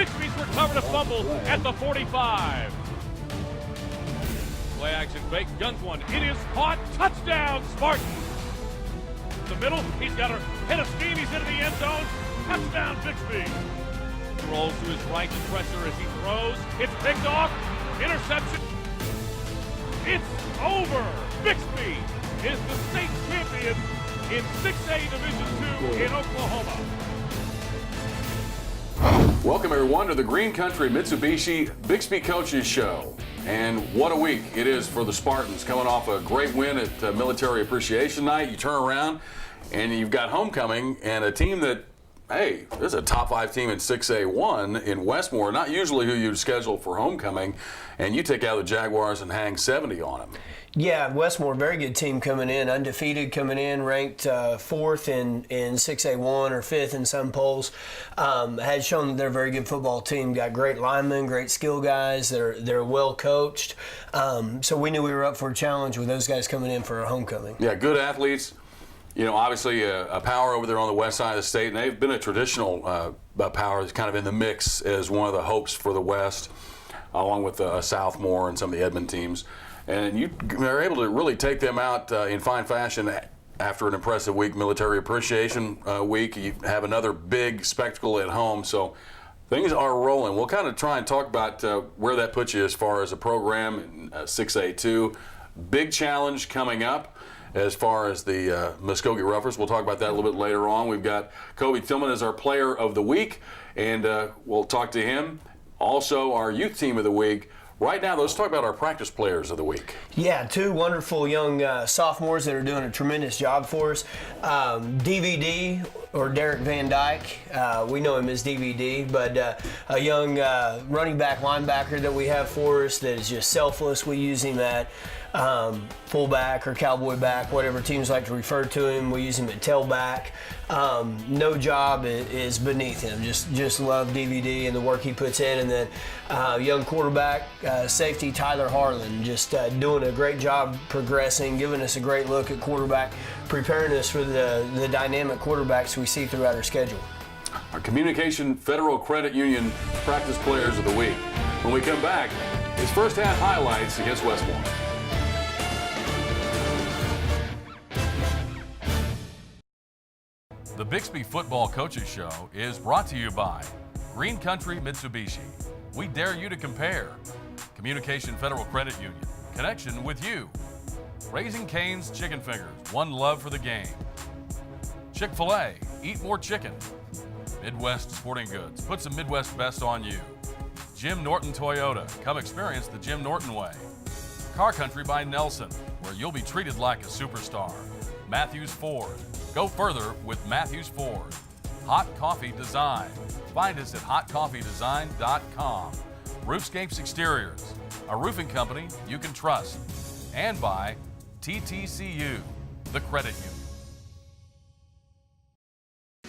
Bixby's recovered a fumble at the 45. Play action fake, guns one. It is caught. Touchdown, Spartans. The middle, he's got a hit of steam. He's into the end zone. Touchdown, Bixby. Rolls to his right to pressure as he throws. It's picked off. Interception. It's over. Bixby is the state champion in 6A Division II in Oklahoma. Welcome everyone to the Green Country Mitsubishi Bixby Coaches Show. And what a week it is for the Spartans, coming off a great win at Military Appreciation Night. You turn around and you've got homecoming and a team that, hey, this is a top 5 team in 6A1 in Westmoore, not usually who you'd schedule for homecoming, and you take out the Jaguars and hang 70 on them. Yeah, Westmoore, very good team coming in, undefeated coming in, ranked 4th in 6A1 or 5th in some polls. Has shown that they're a very good football team. Got great linemen, great skill guys. They're well coached. So we knew we were up for a challenge with those guys coming in for our homecoming. Yeah, good athletes. You know, obviously a power over there on the west side of the state, and they've been a traditional power that's kind of in the mix as one of the hopes for the West, along with Southmore and some of the Edmond teams. And you are able to really take them out in fine fashion after an impressive week, Military Appreciation Week. You have another big spectacle at home, so things are rolling. We'll kind of try and talk about where that puts you as far as a program in 6A2. Big challenge coming up as far as the Muskogee Roughers. We'll talk about that a little bit later on. We've got Kobe Tillman as our Player of the Week, and we'll talk to him. Also, our Youth Team of the Week. Right now, let's talk about our practice players of the week. Yeah, 2 wonderful young sophomores that are doing a tremendous job for us. DVD, or Derek Van Dyke, we know him as DVD, but a young running back linebacker that we have for us that is just selfless. We use him at fullback or cowboy back, whatever teams like to refer to him. We use him at tailback. No job is beneath him. Just love DVD and the work he puts in. And then young quarterback, safety Tyler Harlan, just doing a great job progressing, giving us a great look at quarterback, preparing us for the dynamic quarterbacks we see throughout our schedule. Our Communication Federal Credit Union practice players of the week. When we come back, his first half highlights against Westmoore. The Bixby Football Coaches Show is brought to you by Green Country Mitsubishi. We dare you to compare. Communication Federal Credit Union, connection with you. Raising Cane's Chicken Fingers, one love for the game. Chick-fil-A, eat more chicken. Midwest Sporting Goods, put some Midwest best on you. Jim Norton Toyota, come experience the Jim Norton way. Car Country by Nelson, where you'll be treated like a superstar. Matthews Ford, go further with Matthews Ford. Hot Coffee Design, find us at hotcoffeedesign.com. Roofscapes Exteriors, a roofing company you can trust. And by TTCU, the credit union.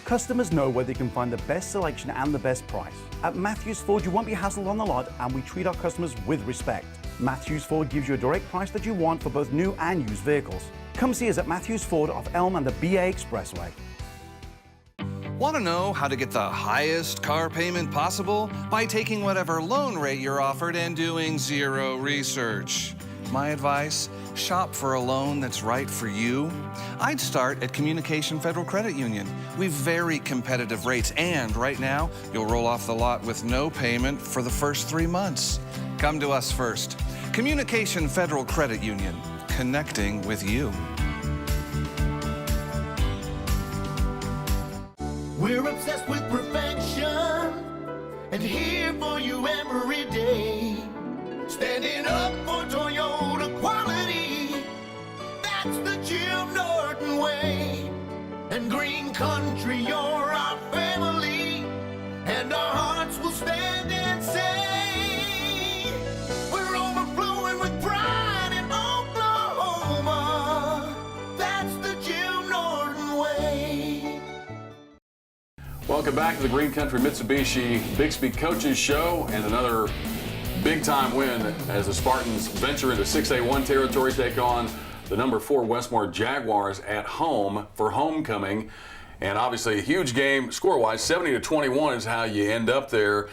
Customers know where they can find the best selection and the best price. At Matthews Ford, you won't be hassled on the lot, and we treat our customers with respect. Matthews Ford gives you a direct price that you want for both new and used vehicles. Come see us at Matthews Ford off Elm and the BA Expressway. Want to know how to get the highest car payment possible? By taking whatever loan rate you're offered and doing zero research. My advice, shop for a loan that's right for you. I'd start at Communication Federal Credit Union. We've very competitive rates, and right now, you'll roll off the lot with no payment for the first 3 months. Come to us first. Communication Federal Credit Union, connecting with you. We're obsessed with perfection and here for you every day. Standing up for Toyota quality, that's the Jim Norton way. And Green Country, you're our family, and our hearts will stand and say, we're overflowing with pride in Oklahoma. That's the Jim Norton way. Welcome back to the Green Country Mitsubishi Bixby Coaches Show, and another big-time win as the Spartans venture into 6A1 territory, take on the number 4 Westmoore Jaguars at home for homecoming. And obviously a huge game score-wise. 70-21 is how you end up there.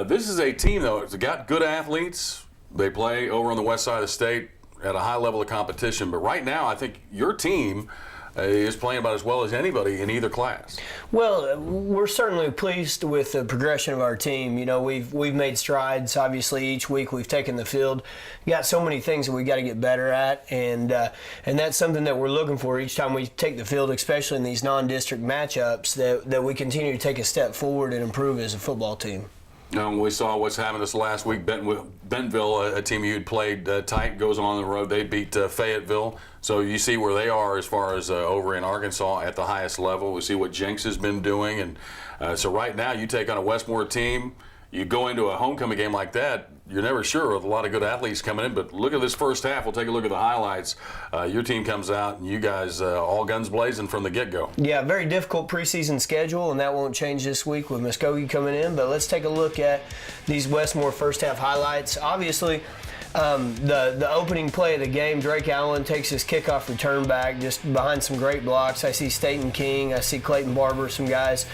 This is a team, though. It's got good athletes. They play over on the west side of the state at a high level of competition. But right now, I think your team is playing about as well as anybody in either class. Well, we're certainly pleased with the progression of our team. You know, we've made strides. Obviously, each week we've taken the field. We got so many things that we got to get better at, and that's something that we're looking for each time we take the field, especially in these non-district matchups, that we continue to take a step forward and improve as a football team. We saw what's happened this last week. Bentonville, a team you'd played tight, goes on the road. They beat Fayetteville. So you see where they are as far as over in Arkansas at the highest level. We see what Jenks has been doing. And so right now you take on a Westmoore team. You go into a homecoming game like that, you're never sure with a lot of good athletes coming in. But look at this first half. We'll take a look at the highlights. Your team comes out, and you guys all guns blazing from the get-go. Yeah, very difficult preseason schedule, and that won't change this week with Muskogee coming in. But let's take a look at these Westmoore first half highlights. Obviously, the opening play of the game, Drake Allen takes his kickoff return back just behind some great blocks. I see Staten King, I see Clayton Barber, some guys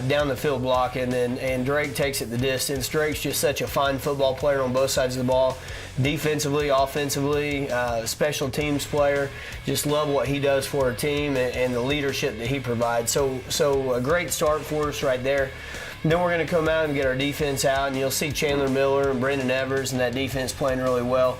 down the field blocking, and Drake takes it the distance. Drake's just such a fine football player on both sides of the ball, defensively, offensively, special teams player. Just love what he does for our team and the leadership that he provides. So a great start for us right there. Then we're going to come out and get our defense out, and you'll see Chandler Miller and Brendan Evers and that defense playing really well.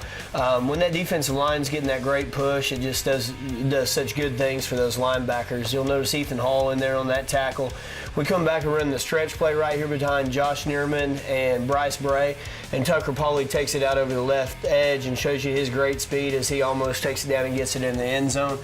When that defensive line's getting that great push, it just does such good things for those linebackers. You'll notice Ethan Hall in there on that tackle. We come back and run the stretch play right here behind Josh Neerman and Bryce Bray, and Tucker Pauly takes it out over the left edge and shows you his great speed as he almost takes it down and gets it in the end zone.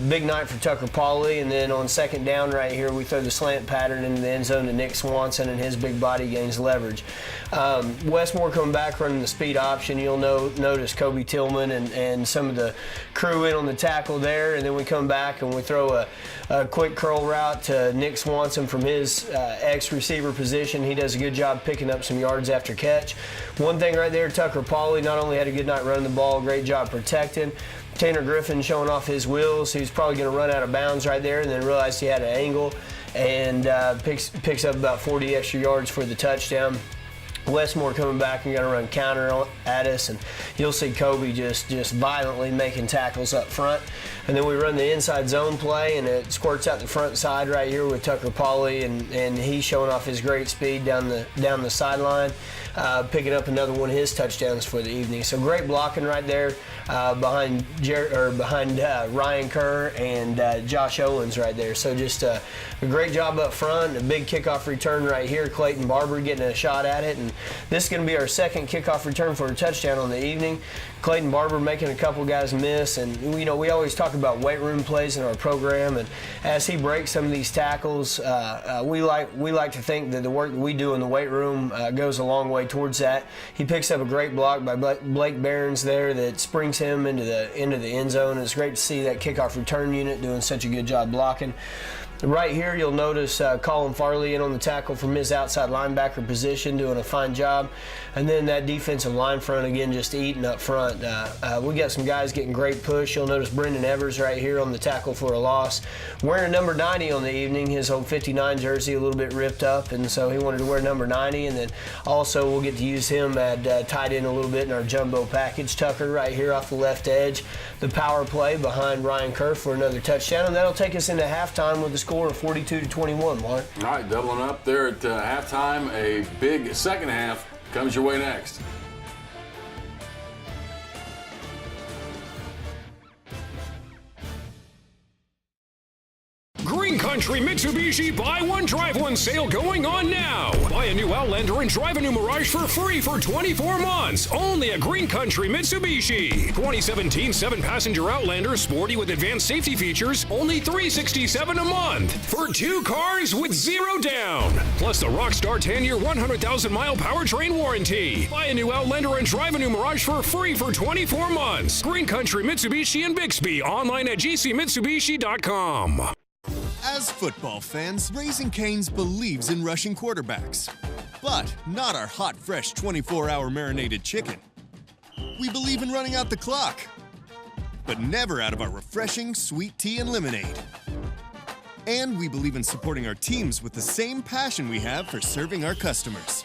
Big night for Tucker Pauly, and then on second down right here, we throw the slant pattern into the end zone to Nick Swanson, and his big body gains leverage. Westmoore coming back running the speed option. You'll notice Kobe Tillman and some of the crew in on the tackle there, and then we come back and we throw a quick curl route to Nick Swanson from his ex-receiver position. He does a good job picking up some yards after catch. One thing right there, Tucker Pauly not only had a good night running the ball, great job protecting. Tanner Griffin showing off his wheels. He's probably going to run out of bounds right there, and then realized he had an angle and picks up about 40 extra yards for the touchdown. Westmoore coming back and going to run counter at us, and you'll see Kobe just violently making tackles up front. And then we run the inside zone play, and it squirts out the front side right here with Tucker Pauly, and he's showing off his great speed down the sideline, picking up another one of his touchdowns for the evening. So great blocking right there behind Ryan Kerr and Josh Owens right there. So just a great job up front, a big kickoff return right here. Clayton Barber getting a shot at it, and this is going to be our second kickoff return for a touchdown on the evening. Clayton Barber making a couple guys miss, and we always talk about weight room plays in our program, and as he breaks some of these tackles, we like to think that the work that we do in the weight room goes a long way towards that. He picks up a great block by Blake Barons there that springs him into the end zone. It's great to see that kickoff return unit doing such a good job blocking. Right here, you'll notice Colin Farley in on the tackle from his outside linebacker position, doing a fine job. And then that defensive line front, again, just eating up front. We got some guys getting great push. You'll notice Brendan Evers right here on the tackle for a loss. Wearing number 90 on the evening, his old 59 jersey a little bit ripped up, and so he wanted to wear number 90. And then also we'll get to use him at tight end a little bit in our jumbo package. Tucker right here off the left edge. The power play behind Ryan Kerr for another touchdown, and that'll take us into halftime with the score of 42-21, Mark. All right, doubling up there at halftime. A big second half comes your way next. Green Country Mitsubishi Buy One Drive One sale going on now. Buy a new Outlander and drive a new Mirage for free for 24 months. Only at Green Country Mitsubishi. 2017 7-passenger Outlander, sporty with advanced safety features, only $367 a month. For 2 cars with 0 down. Plus the Rockstar 10-year 100,000-mile powertrain warranty. Buy a new Outlander and drive a new Mirage for free for 24 months. Green Country Mitsubishi in Bixby. Online at gcmitsubishi.com. As football fans, Raising Cane's believes in rushing quarterbacks, but not our hot, fresh 24-hour marinated chicken. We believe in running out the clock, but never out of our refreshing sweet tea and lemonade. And we believe in supporting our teams with the same passion we have for serving our customers.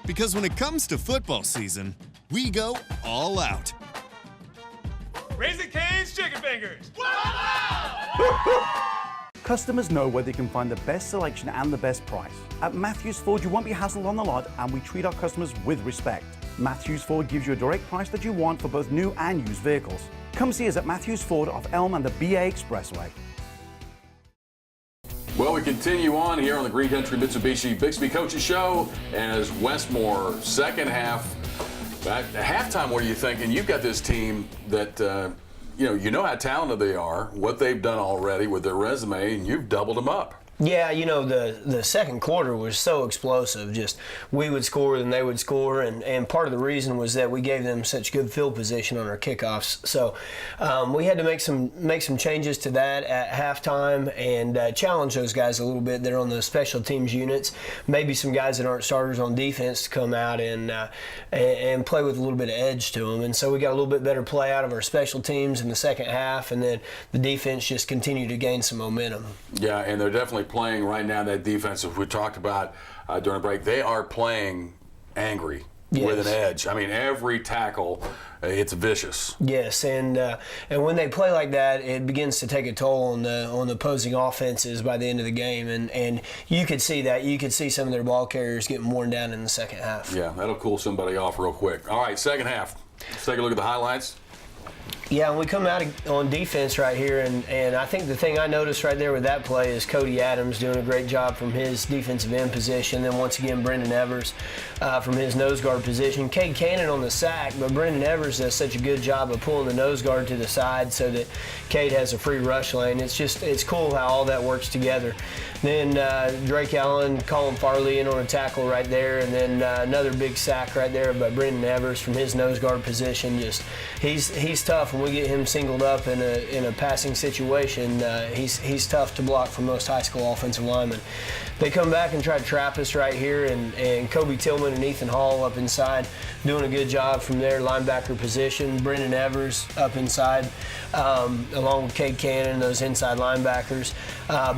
Because when it comes to football season, we go all out. Raising Cane's Chicken Fingers. Customers know where they can find the best selection and the best price. At Matthews Ford, you won't be hassled on the lot, and we treat our customers with respect. Matthews Ford gives you a direct price that you want for both new and used vehicles. Come see us at Matthews Ford off Elm and the BA Expressway. Well, we continue on here on the Green Country Mitsubishi Bixby Coaches Show, and as Westmoore, second half. At halftime, what are you thinking? You've got this team that, you know how talented they are, what they've done already with their resume, and you've doubled them up. Yeah, the second quarter was so explosive. Just we would score and they would score, and part of the reason was that we gave them such good field position on our kickoffs. So we had to make some changes to that at halftime and challenge those guys a little bit. They're on the special teams units, maybe some guys that aren't starters on defense to come out and play with a little bit of edge to them. And so we got a little bit better play out of our special teams in the second half, and then the defense just continued to gain some momentum. Yeah, and they're definitely playing right now, that defense, as we talked about during the break, they are playing angry. Yes. With an edge. I mean, every tackle, it's vicious. Yes, and when they play like that, it begins to take a toll on the opposing offenses by the end of the game, and you could see that. You could see some of their ball carriers getting worn down in the second half. Yeah, that'll cool somebody off real quick. All right, second half. Let's take a look at the highlights. Yeah, and we come out on defense right here, and I think the thing I noticed right there with that play is Cody Adams doing a great job from his defensive end position. Then once again, Brendan Evers from his nose guard position. Cade Cannon on the sack, but Brendan Evers does such a good job of pulling the nose guard to the side so that Cade has a free rush lane. It's cool how all that works together. Then Drake Allen, Colin Farley in on a tackle right there, and then another big sack right there by Brendan Evers from his nose guard position. He's tough. When we get him singled up in a passing situation, he's tough to block for most high school offensive linemen. They come back and try to trap us right here, and Kobe Tillman and Ethan Hall up inside doing a good job from their linebacker position. Brendan Evers up inside, along with Cade Cannon, those inside linebackers.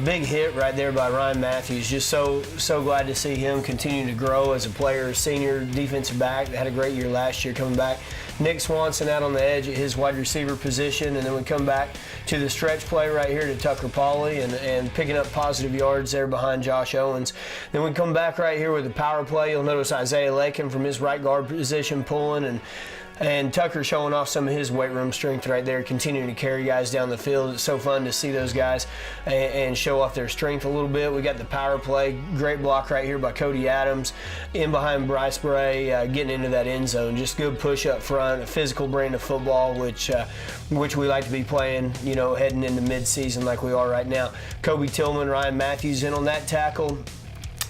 Big hit right there by Ryan Matthews. Just so glad to see him continue to grow as a player, senior defensive back. Had a great year last year coming back. Nick Swanson out on the edge at his wide receiver position, and then we come back to the stretch play right here to Tucker Pauley and picking up positive yards there behind Josh Owens. Then we come back right here with the power play. You'll notice Isaiah Lakin from his right guard position pulling, and Tucker showing off some of his weight room strength right there, continuing to carry guys down the field. It's so fun to see those guys and show off their strength a little bit. We got the power play, great block right here by Cody Adams, in behind Bryce Bray, getting into that end zone. Just good push up front, a physical brand of football, which we like to be playing, heading into mid-season like we are right now. Kobe Tillman, Ryan Matthews in on that tackle.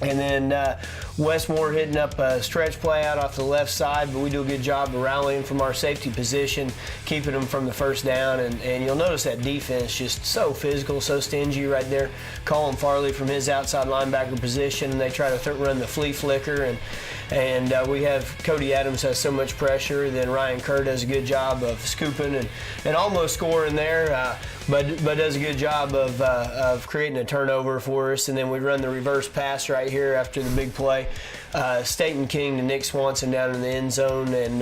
And then Westmoore hitting up a stretch play out off the left side, but we do a good job of rallying from our safety position, keeping them from the first down. And you'll notice that defense just so physical, so stingy right there. Colin Farley from his outside linebacker position, and they try to run the flea flicker. And we have Cody Adams has so much pressure. Then Ryan Kerr does a good job of scooping and almost scoring there, but does a good job of creating a turnover for us. And then we run the reverse pass right here after the big play. Staten King to Nick Swanson down in the end zone, and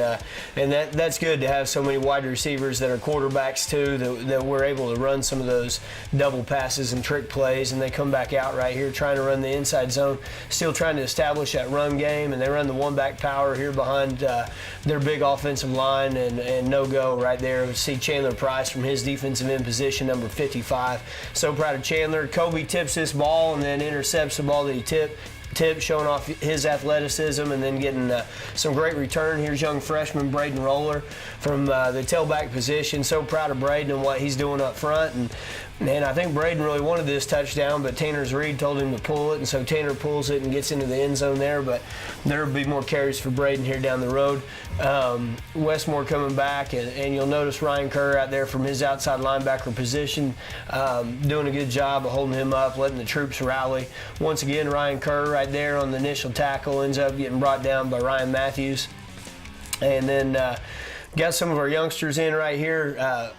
that's good to have so many wide receivers that are quarterbacks too, that we're able to run some of those double passes and trick plays, and they come back out right here trying to run the inside zone, still trying to establish that run game, and they run the one-back power here behind their big offensive line, and no-go right there. We see Chandler Price from his defensive end position, number 55. So proud of Chandler. Kobe tips this ball and then intercepts the ball that he tipped, showing off his athleticism, and then getting some great return. Here's young freshman Braden Roller from the tailback position. So proud of Braden and what he's doing up front. And I think Braden really wanted this touchdown, but Tanner's Reed told him to pull it, and so Tanner pulls it and gets into the end zone there. But there will be more carries for Braden here down the road. Westmoore coming back, and you'll notice Ryan Kerr out there from his outside linebacker position, doing a good job of holding him up, letting the troops rally. Once again, Ryan Kerr right there on the initial tackle ends up getting brought down by Ryan Matthews. And then got some of our youngsters in right here.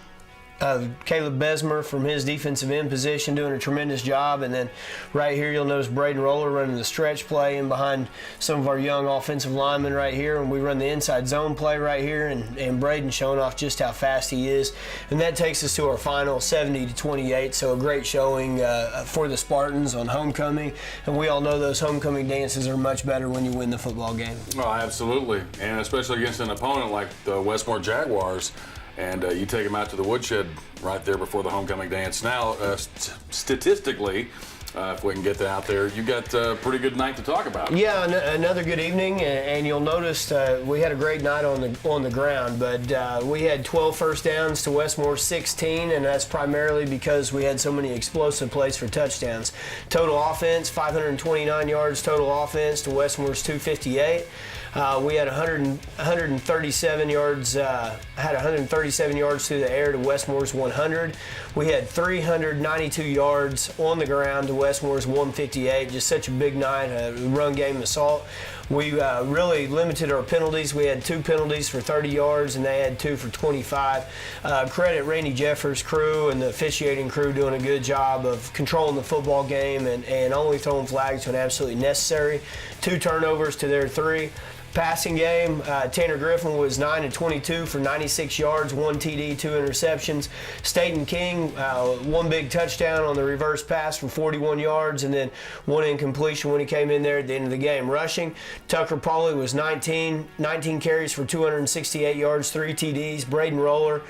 Caleb Besmer from his defensive end position doing a tremendous job. And then right here you'll notice Braden Roller running the stretch play in behind some of our young offensive linemen right here. And we run the inside zone play right here, and Braden showing off just how fast he is. And that takes us to our final 70-28. So a great showing for the Spartans on homecoming. And we all know those homecoming dances are much better when you win the football game. Oh, absolutely. And especially against an opponent like the Westmoore Jaguars. And you take them out to the woodshed right there before the homecoming dance. Now, statistically, if we can get that out there, you got a pretty good night to talk about. Yeah, another good evening, and you'll notice we had a great night on the ground, but we had 12 first downs to Westmoore 16, and that's primarily because we had so many explosive plays for touchdowns. Total offense, 529 yards total offense to Westmore's 258. We had 137 yards. Had 137 yards through the air to Westmore's 100. We had 392 yards on the ground to Westmore's 158. Just such a big night, a run game assault. We really limited our penalties. We had 2 penalties for 30 yards, and they had 2 for 25. Credit Randy Jeffers' crew and the officiating crew doing a good job of controlling the football game and only throwing flags when absolutely necessary. 2 turnovers to their 3. Passing game, Tanner Griffin was 9-22 for 96 yards, 1 TD, 2 interceptions. Staten King, 1 big touchdown on the reverse pass for 41 yards, and then 1 incompletion when he came in there at the end of the game. Rushing, Tucker Pauley was 19 carries for 268 yards, 3 TDs. Braden Roller,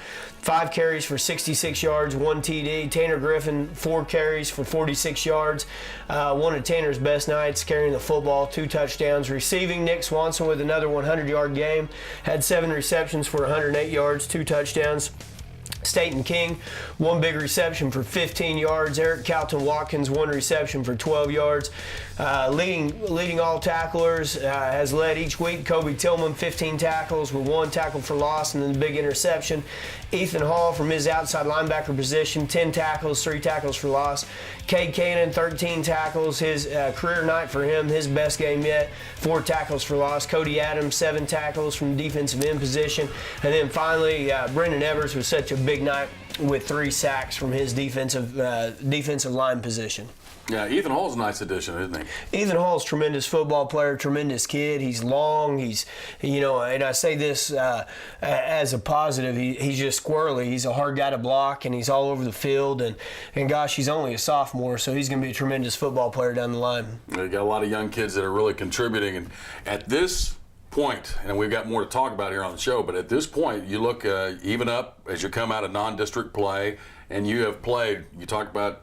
5 carries for 66 yards, 1 TD. Tanner Griffin, 4 carries for 46 yards. One of Tanner's best nights carrying the football, 2 touchdowns. Receiving, Nick Swanson with another 100-yard game. Had 7 receptions for 108 yards, 2 touchdowns. Staten King, 1 big reception for 15 yards. Eric Calton Watkins, 1 reception for 12 yards. Leading all tacklers, has led each week. Kobe Tillman, 15 tackles with 1 tackle for loss and then the big interception. Ethan Hall from his outside linebacker position, 10 tackles, 3 tackles for loss. Cade Cannon, 13 tackles, his career night for him, his best game yet, 4 tackles for loss. Cody Adams, 7 tackles from defensive end position. And then finally, Brendan Evers was such a big night with 3 sacks from his defensive line position. Yeah, Ethan Hall's a nice addition, isn't he? Ethan Hall's a tremendous football player, tremendous kid. He's long. He's, and I say this as a positive. He's just squirrely. He's a hard guy to block, and he's all over the field. And gosh, he's only a sophomore, so he's going to be a tremendous football player down the line. You got a lot of young kids that are really contributing, and at this point, and we've got more to talk about here on the show, but at this point, you look even up as you come out of non-district play, and you have played. You talk about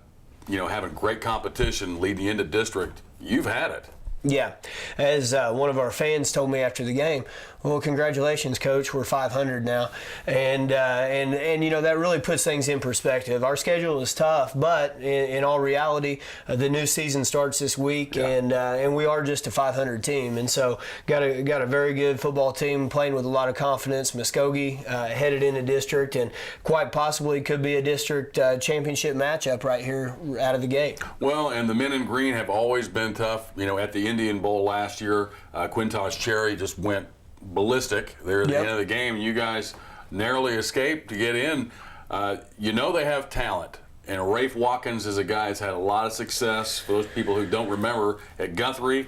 having great competition leading into district. You've had it. Yeah, as one of our fans told me after the game, well, congratulations, Coach. We're 500 now, and that really puts things in perspective. Our schedule is tough, but in all reality, the new season starts this week, and we are just a 500 team, and so got a very good football team playing with a lot of confidence. Muskogee headed into district, and quite possibly could be a district championship matchup right here out of the gate. Well, and the men in green have always been tough. At the Indian Bowl last year, Quintaj Cherry just went ballistic there at the end of the game. You guys narrowly escaped to get in. They have talent. And Rafe Watkins is a guy that's had a lot of success. For those people who don't remember, at Guthrie,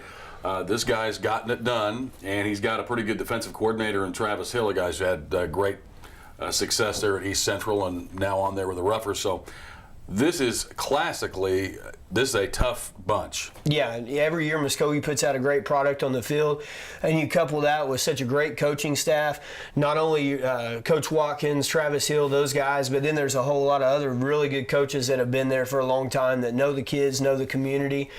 this guy's gotten it done. And he's got a pretty good defensive coordinator in Travis Hill, a guy who's had great success there at East Central and now on there with the Ruffers. So this is a tough bunch. Yeah, every year Muskogee puts out a great product on the field, and you couple that with such a great coaching staff, not only Coach Watkins, Travis Hill, those guys, but then there's a whole lot of other really good coaches that have been there for a long time that know the kids, know the community,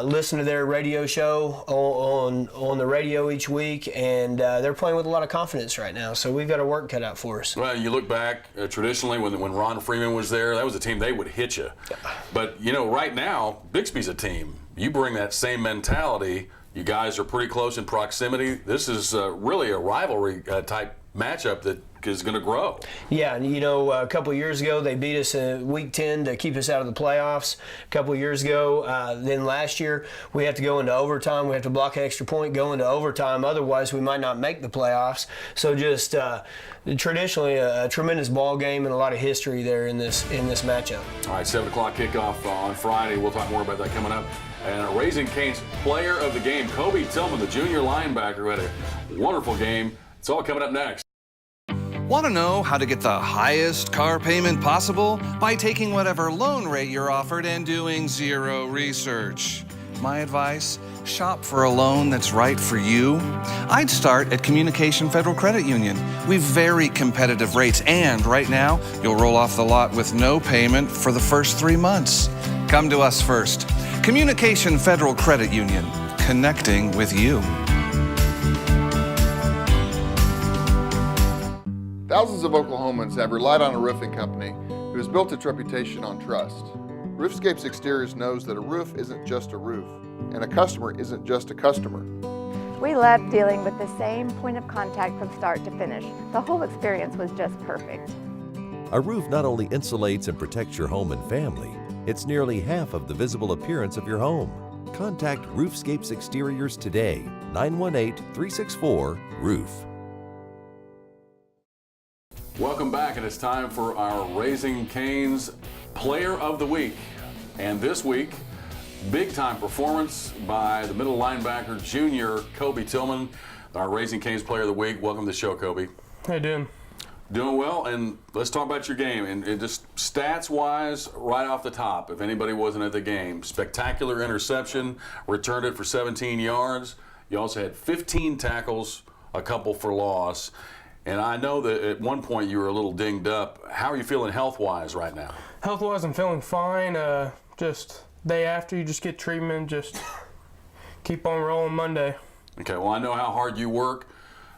listen to their radio show on the radio each week, and they're playing with a lot of confidence right now, so we've got our work cut out for us. Well, you look back, traditionally when Ron Freeman was there, that was a team they would hit you. But, right now, Bixby's a team. You bring that same mentality. You guys are pretty close in proximity. This is really a rivalry type matchup that is going to grow. Yeah, and you know, a couple of years ago they beat us in Week 10 to keep us out of the playoffs. A couple of years ago, then last year we have to go into overtime. We have to block an extra point, go into overtime. Otherwise, we might not make the playoffs. So just traditionally a tremendous ball game and a lot of history there in this matchup. All right, 7 o'clock kickoff on Friday. We'll talk more about that coming up. And Raising Cane's player of the game, Kobe Tillman, the junior linebacker, who had a wonderful game. It's all coming up next. Want to know how to get the highest car payment possible? By taking whatever loan rate you're offered and doing zero research. My advice, shop for a loan that's right for you. I'd start at Communication Federal Credit Union. We've very competitive rates, and right now, you'll roll off the lot with no payment for the first 3 months. Come to us first. Communication Federal Credit Union, connecting with you. Thousands of Oklahomans have relied on a roofing company who has built its reputation on trust. Roofscapes Exteriors knows that a roof isn't just a roof, and a customer isn't just a customer. We loved dealing with the same point of contact from start to finish. The whole experience was just perfect. A roof not only insulates and protects your home and family, it's nearly half of the visible appearance of your home. Contact Roofscapes Exteriors today, 918-364-ROOF. Welcome back, and it's time for our Raising Cane's Player of the Week. And this week, big-time performance by the middle linebacker, junior Kobe Tillman, our Raising Cane's Player of the Week. Welcome to the show, Kobe. How you doing? Doing well, and let's talk about your game. And just stats-wise, right off the top, if anybody wasn't at the game, spectacular interception, returned it for 17 yards. You also had 15 tackles, a couple for loss. And I know that at one point you were a little dinged up. How are you feeling health-wise right now? Health-wise, I'm feeling fine. Just day after, you just get treatment, just keep on rolling Monday. Okay, well, I know how hard you work.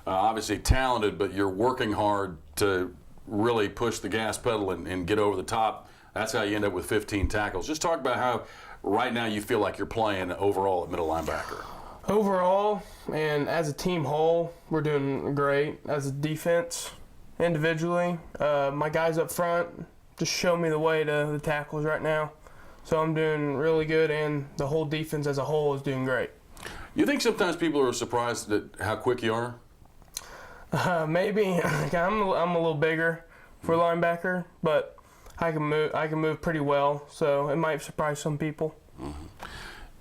Obviously talented, but you're working hard to really push the gas pedal and get over the top. That's how you end up with 15 tackles. Just talk about how right now you feel like you're playing overall at middle linebacker. Overall, and as a team whole, we're doing great. As a defense, individually, my guys up front just show me the way to the tackles right now. So I'm doing really good, and the whole defense as a whole is doing great. You think sometimes people are surprised at how quick you are? Maybe. I'm a little bigger for a linebacker, but I can move pretty well, so it might surprise some people. Mm-hmm.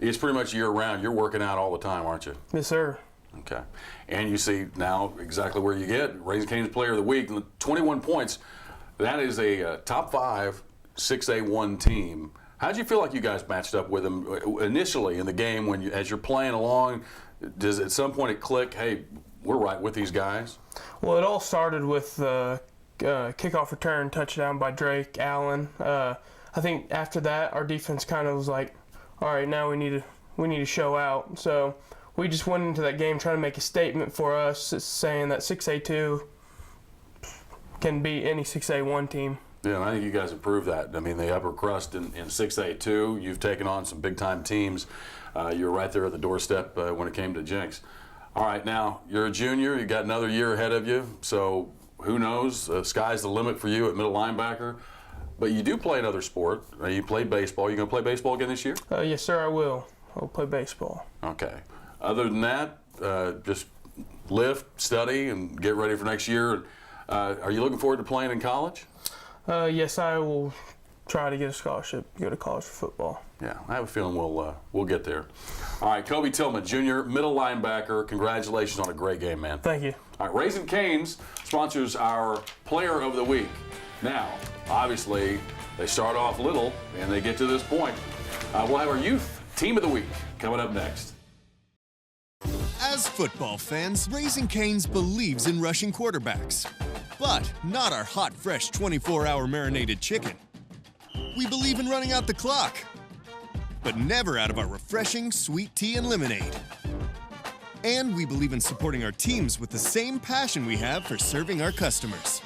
It's pretty much year-round. You're working out all the time, aren't you? Yes, sir. Okay. And you see now exactly where you get. Raising Cane's Player of the Week, 21 points. That is a top 5 6A1 team. How did you feel like you guys matched up with them initially in the game as you're playing along? Does at some point it click, hey, we're right with these guys? Well, it all started with the kickoff return touchdown by Drake Allen. I think after that, our defense kind of was like, all right, now we need to show out. So we just went into that game trying to make a statement for us, saying that 6A2 can beat any 6A1 team. Yeah, and I think you guys have proved that. I mean, the upper crust in 6A2, you've taken on some big-time teams. You were right there at the doorstep when it came to Jenks. All right, now, you're a junior. You got another year ahead of you. So who knows? Sky's the limit for you at middle linebacker. But you do play another sport. You played baseball. You going to play baseball again this year? Yes, sir, I will. I'll play baseball. Okay. Other than that, just lift, study, and get ready for next year. Are you looking forward to playing in college? Yes, I will try to get a scholarship, go to college for football. Yeah, I have a feeling we'll get there. All right, Kobe Tillman, junior, middle linebacker. Congratulations on a great game, man. Thank you. All right, Raising Cane's sponsors our Player of the Week. Now, obviously, they start off little and they get to this point. We'll have our youth team of the week coming up next. As football fans, Raising Cane's believes in rushing quarterbacks. But not our hot, fresh 24-hour marinated chicken. We believe in running out the clock, but never out of our refreshing sweet tea and lemonade. And we believe in supporting our teams with the same passion we have for serving our customers.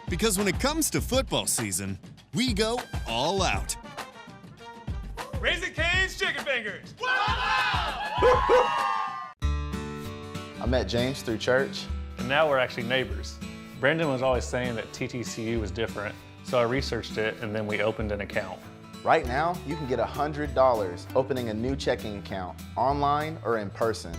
Because when it comes to football season, we go all out. Raising Cane's chicken fingers. I met James through church. and now we're actually neighbors. Brendan was always saying that TTCU was different, so I researched it and then we opened an account. Right now, you can get $100 opening a new checking account, online or in person.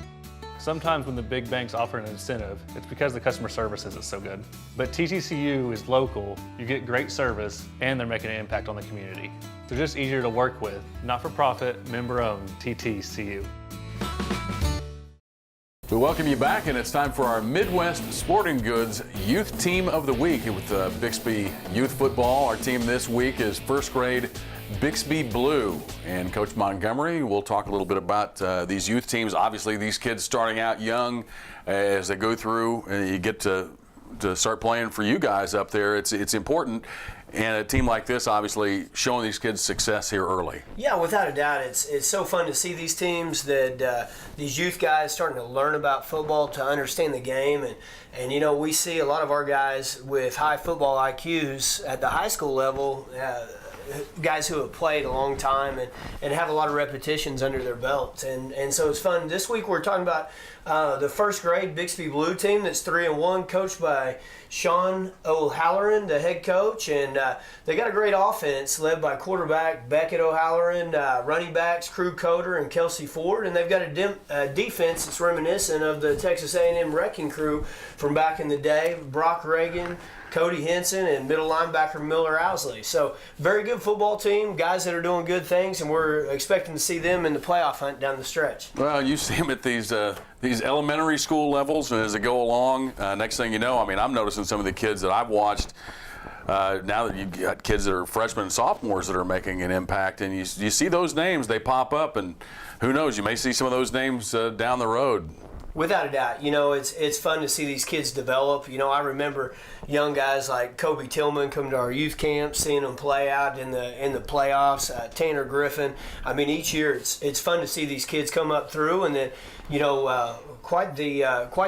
Sometimes when the big banks offer an incentive, it's because the customer service isn't so good. But TTCU is local, you get great service, and they're making an impact on the community. They're just easier to work with, not-for-profit, member-owned TTCU. We welcome you back, and it's time for our Midwest Sporting Goods Youth Team of the Week with Bixby Youth Football. Our team this week is first grade Bixby Blue, and Coach Montgomery will talk a little bit about these youth teams. Obviously, these kids starting out young as they go through, and you get to start playing for you guys up there. It's important. And a team like this, obviously, showing these kids success here early. Yeah, without a doubt, it's so fun to see these teams that these youth guys starting to learn about football, to understand the game, and you know, we see a lot of our guys with high football IQs at the high school level. Guys who have played a long time and have a lot of repetitions under their belts, and so it's fun. This week we're talking about the first grade Bixby Blue team that's 3-1, coached by Sean O'Halloran, the head coach, and they got a great offense led by quarterback Beckett O'Halloran, running backs Crew Coder and Kelsey Ford, and they've got a defense that's reminiscent of the Texas A&M Wrecking Crew from back in the day, Brock Reagan, Cody Henson, and middle linebacker Miller Owsley. So very good football team, guys that are doing good things, and we're expecting to see them in the playoff hunt down the stretch. Well, you see them at these elementary school levels, and as they go along, next thing you know, I mean, I'm noticing some of the kids that I've watched now that you've got kids that are freshmen and sophomores that are making an impact, and you see those names, they pop up, and who knows, you may see some of those names down the road. Without a doubt, you know, it's fun to see these kids develop. You know, I remember young guys like Kobe Tillman come to our youth camp, seeing them play out in the playoffs. Tanner Griffin. I mean, each year it's fun to see these kids come up through, and then you know, quite the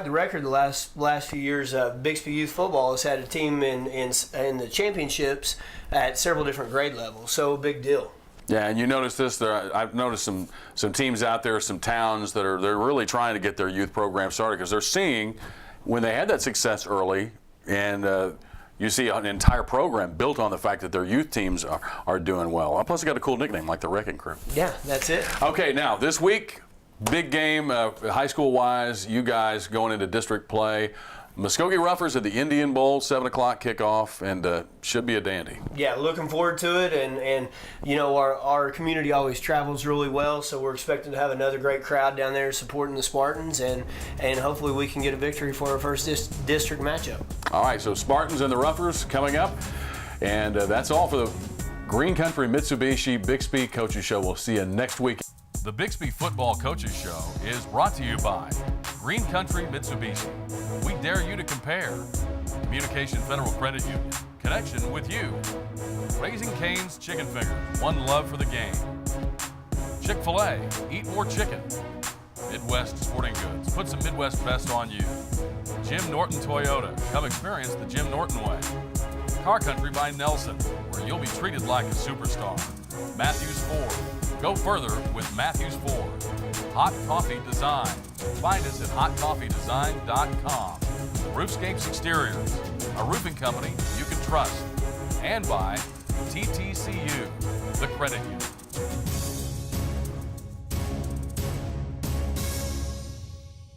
record the last few years. Bixby Youth Football has had a team in the championships at several different grade levels. So big deal. Yeah, and you notice this. I've noticed some teams out there, some towns that they're really trying to get their youth program started because they're seeing when they had that success early, and you see an entire program built on the fact that their youth teams are doing well. Plus, they got a cool nickname like the Wrecking Crew. Yeah, that's it. Okay, now this week, big game, high school wise. You guys going into district play. Muskogee Roughers at the Indian Bowl, 7 o'clock kickoff, and should be a dandy. Yeah, looking forward to it, and you know, our community always travels really well, so we're expecting to have another great crowd down there supporting the Spartans, and hopefully we can get a victory for our first district matchup. All right, so Spartans and the Roughers coming up, and that's all for the Green Country Mitsubishi Bixby Coaches Show. We'll see you next week. The Bixby Football Coaches Show is brought to you by Green Country Mitsubishi. We dare you to compare. Communication Federal Credit Union. Connection with you. Raising Cane's Chicken Fingers. One love for the game. Chick-fil-A. Eat more chicken. Midwest Sporting Goods. Put some Midwest best on you. Jim Norton Toyota. Come experience the Jim Norton way. Car Country by Nelson, where you'll be treated like a superstar. Matthews Ford. Go further with Matthews Ford. Hot Coffee Design. Find us at hotcoffeedesign.com. Roofscapes Exteriors, a roofing company you can trust. And by TTCU, the credit union.